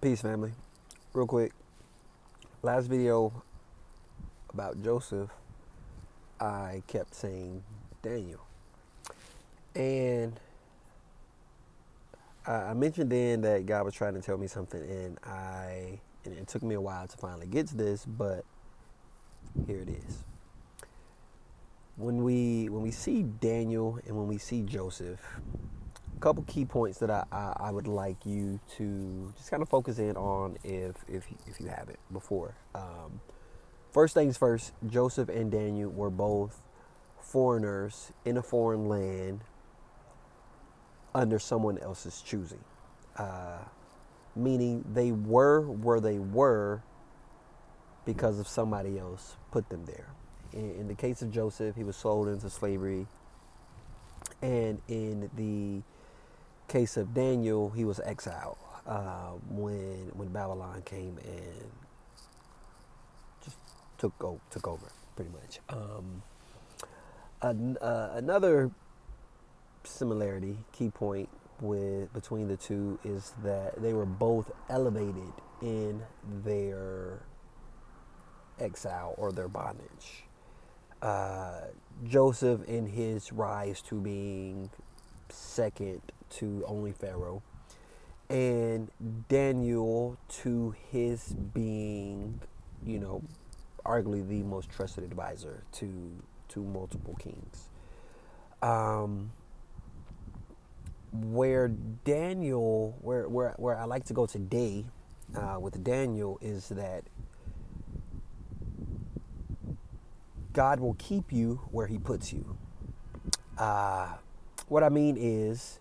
Peace, family. Real quick, last video about Joseph, I kept saying Daniel. And I mentioned then that God was trying to tell me something, and it took me a while to finally get to this, but here it is. When we see Daniel and when we see Joseph, a couple key points that I would like you to just kind of focus in on if you haven't before. First things first, Joseph and Daniel were both foreigners in a foreign land under someone else's choosing. Meaning they were where they were because of somebody else put them there. In the case of Joseph, he was sold into slavery. And in the case of Daniel, he was exiled when Babylon came and just took over pretty much. Another similarity, key point between the two is that they were both elevated in their exile or their bondage. Joseph in his rise to being second to only Pharaoh, and Daniel to his being, arguably the most trusted advisor to multiple kings. Where Daniel, where I like to go today with Daniel is that God will keep you where He puts you. What I mean is,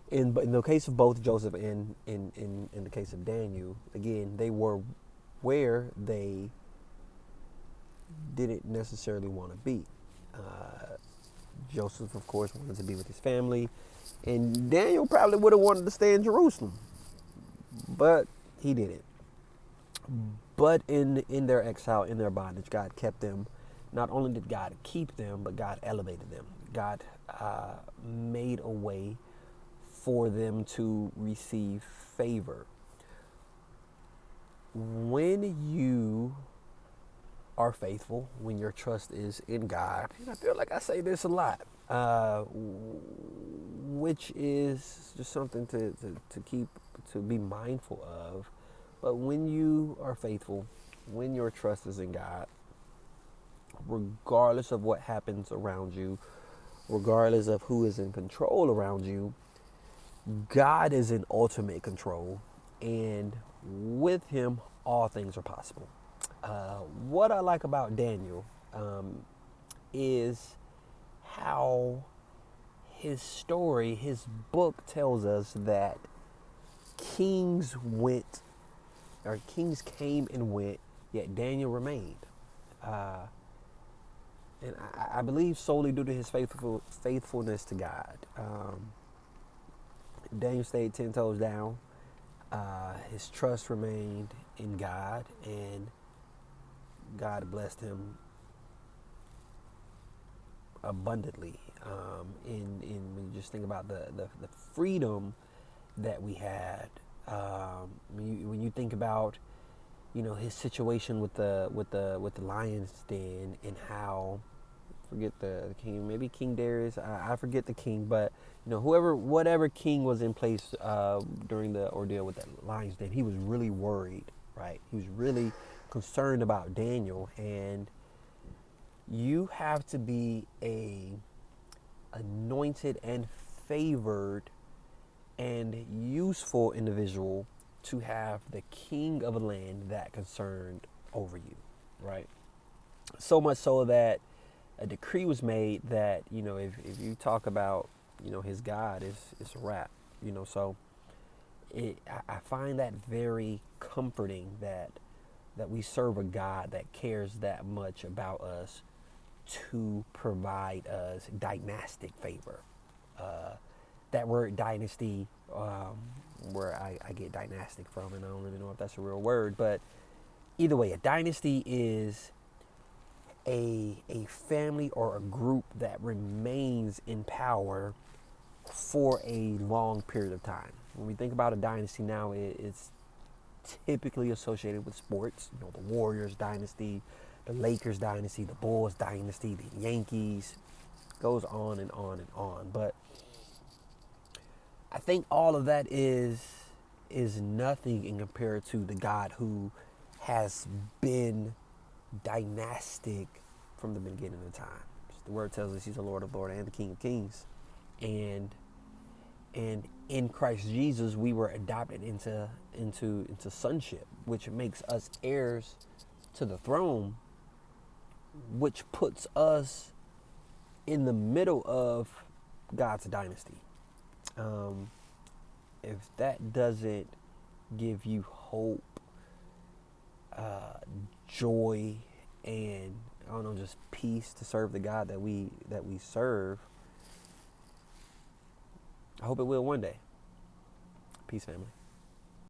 in the case of both Joseph and in the case of Daniel, again, they were where they didn't necessarily want to be. Joseph, of course, wanted to be with his family, and Daniel probably would have wanted to stay in Jerusalem, but he didn't. But in their exile, in their bondage, God kept them. Not only did God keep them, but God elevated them. God made a way for them to receive favor. When you are faithful, when your trust is in God, and I feel like I say this a lot, which is just something to keep, to be mindful of. But when you are faithful, when your trust is in God, regardless of what happens around you, regardless of who is in control around you, God is in ultimate control, and with Him, all things are possible. What I like about Daniel is how his story, his book tells us that kings came and went, yet Daniel remained. And I believe solely due to his faithfulness to God. Daniel stayed 10 toes down. His trust remained in God, and God blessed him abundantly. When you just think about the freedom that we had, when you think about his situation with the lion's den, and how, forget the king, maybe King Darius, I forget the king, but whatever king was in place during the ordeal with the lion's den, he was really worried, right? He was really concerned about Daniel. And you have to be a anointed and favored and useful individual to have the king of a land that concerned over you, right? So much so that a decree was made that if you talk about his God, it's a wrap. So I find that very comforting that we serve a God that cares that much about us to provide us dynastic favor. That word dynasty, where I get dynastic from, and I don't really know if that's a real word, but either way, a dynasty is a family or a group that remains in power for a long period of time. When we think about a dynasty now, it's typically associated with sports. You know, the Warriors dynasty, the Lakers dynasty, the Bulls dynasty, the Yankees. Goes on and on and on. But I think all of that is nothing in compared to the God who has been dynastic from the beginning of time. The word tells us he's the Lord of Lords and the King of Kings. And in Christ Jesus we were adopted into sonship, which makes us heirs to the throne, which puts us in the middle of God's dynasty. If that doesn't give you hope, joy, and I don't know, just peace to serve the God that we serve, I hope it will one day. Peace, family.